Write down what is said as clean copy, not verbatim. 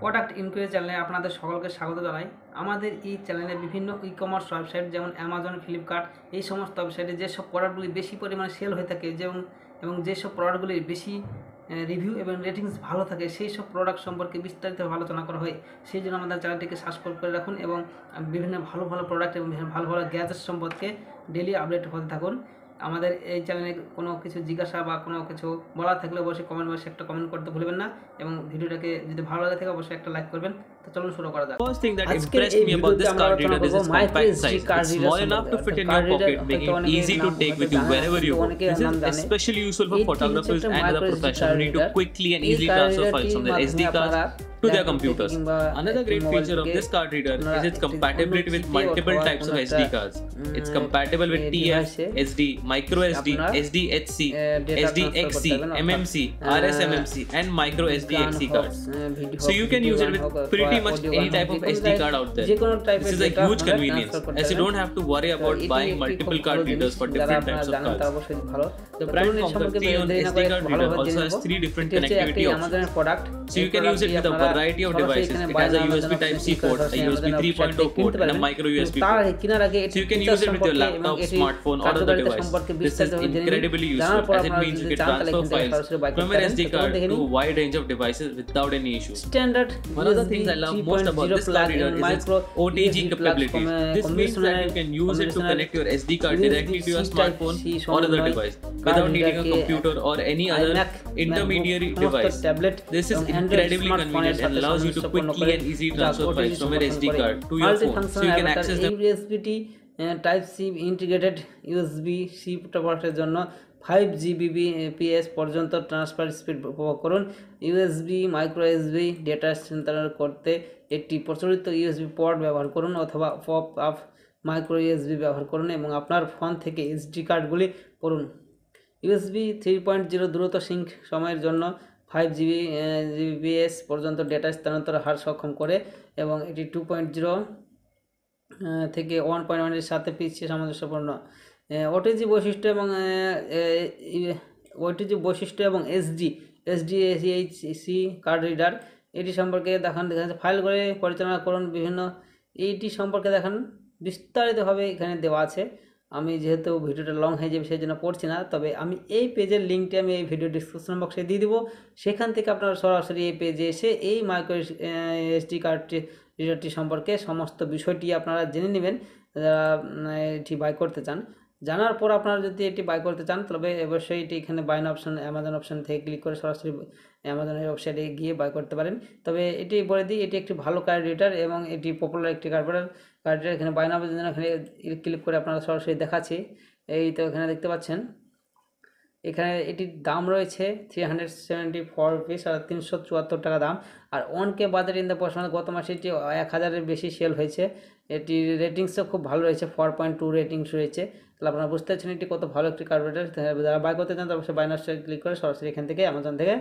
Product inquiry চ্যানেলে আপনাদের সকলকে স্বাগত জানাই। আমাদের এই চ্যানেলে বিভিন্ন ই-কমার্স ওয়েবসাইট যেমন অ্যামাজন, ফ্লিপকার্ট এই সমস্ত ওয়েবসাইটে যেসব প্রোডাক্টগুলি বেশি পরিমাণে সেল হয়ে থাকে এবং যেসব প্রোডাক্টগুলির বেশি রিভিউ এবং রেটিংস ভালো থাকে সেই সব প্রোডাক্ট সম্পর্কে বিস্তারিতভাবে আলোচনা করা হয়। সেই জন্য আমাদের চ্যানেলটিকে সাবস্ক্রাইব করে রাখুন এবং বিভিন্ন ভালো ভালো প্রোডাক্ট এবং ভালো ভালো গ্যাজেট সম্পর্কে ডেলি আপডেট হতে থাকুন। আমাদের এই চ্যানেলে কোনো কিছু জিজ্ঞাসা বা কোনো কিছু বলার থাকলে অবশ্যই কমেন্ট বক্সে একটা কমেন্ট করতে ভুলবেন না এবং ভিডিওটাকে যদি ভালো লাগে থাকে অবশ্যই একটা লাইক করবেন। তো চলুন শুরু করা যাক। First thing that impressed me about this card reader is its compact size. It's small enough to fit in your pocket, making it easy to take with you wherever you go. This is especially useful for photographers and other professionals who need to quickly and easily transfer files from their SD cards to their computers. Another great feature of this card reader is its compatibility with multiple types of SD cards. It's compatible with TF, SD, micro SD, SDHC, SDXC, MMC, RSMMC, and micro SDXC cards. So you can use it with pretty much any type of SD card out there. This is a huge convenience as you don't have to worry about buying multiple card readers for different types of cards. The brand Conquer 3 on SD card reader also has 3 different connectivity options. So you can use it with a variety of devices. It has a USB Type-C port, a USB 3.0 port, and a micro USB port. So you can use it with your laptop, smartphone, or other device. This is incredibly useful as it means you can transfer files from an SD card to a wide range of devices without any issue. One of the things I love most about this card reader is its OTG capabilities. This means that you can use it to connect your SD card directly to your smartphone or other device without needing a computer or any other intermediary device. This is incredibly convenient and allows you to quickly and easily transfer files from your SD card to your phone so you can access them. USB type C integrated USB-C পোর্টের জন্য 5 Gbps পর্যন্ত transfer speed উপভোগ করুন। USB micro USB data স্থানান্তর করতে একটি প্রচলিত USB port ব্যবহার করুন অথবা পপ আপ মাইক্রো USB ব্যবহার করুন এবং আপনার ফোন থেকে SD কার্ডগুলি পড়ুন। USB 3.0 দ্রুত সিঙ্ক সময়ের জন্য 5 Gbps পর্যন্ত ডেটা স্থানান্তর হার সক্ষম করে এবং এটি 2.0 থেকে 1.1 এর সাথে পিছিয়ে সামঞ্জস্যপূর্ণ। ওটিজি বৈশিষ্ট্য এবং SDHC কার্ড রিডার এটি সম্পর্কে দেখান ফাইল করে পরিচালনা করুন বিভিন্ন এইটি সম্পর্কে দেখান বিস্তারিতভাবে এখানে দেওয়া আছে। আমি যেহেতু ভিডিওটা লং হয়ে যাবে সেই জন্য পড়ছি না, তবে আমি এই পেজের লিঙ্কটি আমি এই ভিডিও ডিসক্রিপশন বক্সে দিয়ে দিব। সেখান থেকে আপনারা সরাসরি এই পেজে এসে এই মাইক্রো SD কার্ডটি রিডারটি সম্পর্কে সমস্ত বিষয়টি আপনারা জেনে নেবেন যারা এটি বাই করতে চান। জানার পর আপনারা যদি এটি বাই করতে চান তবে অবশ্যই এটি এখানে buy now option Amazon option থেকে ক্লিক করে সরাসরি অ্যামাজনের ওয়েবসাইটে গিয়ে বাই করতে পারেন। তবে এটি বলে দিই এটি একটি ভালো কার্ড রিডার এবং এটি পপুলার একটি কার্ড রিডার। এখানে বাই নাও জন্য এখানে ক্লিক করে আপনারা সরাসরি দেখাচ্ছি। এই তো এখানে দেখতে পাচ্ছেন এখানে এটির দাম রয়েছে 374 রুপিস আর 374 টাকা দাম। আর 1K বাজার ইন দ্য পশ্চিমবঙ্গ গত মাসে এটি 1000-এর বেশি সেল হয়েছে। এটির রেটিংসও খুব ভালো রয়েছে, 4.2 রেটিংস রয়েছে। তাহলে আপনারা বুঝতে পারছেন এটি কত ভালো একটি কার্ড রিডার। যারা বাই করতে চান তারা অবশ্যই বাই নাও ক্লিক করে সরাসরি এখান থেকে অ্যামাজন থেকে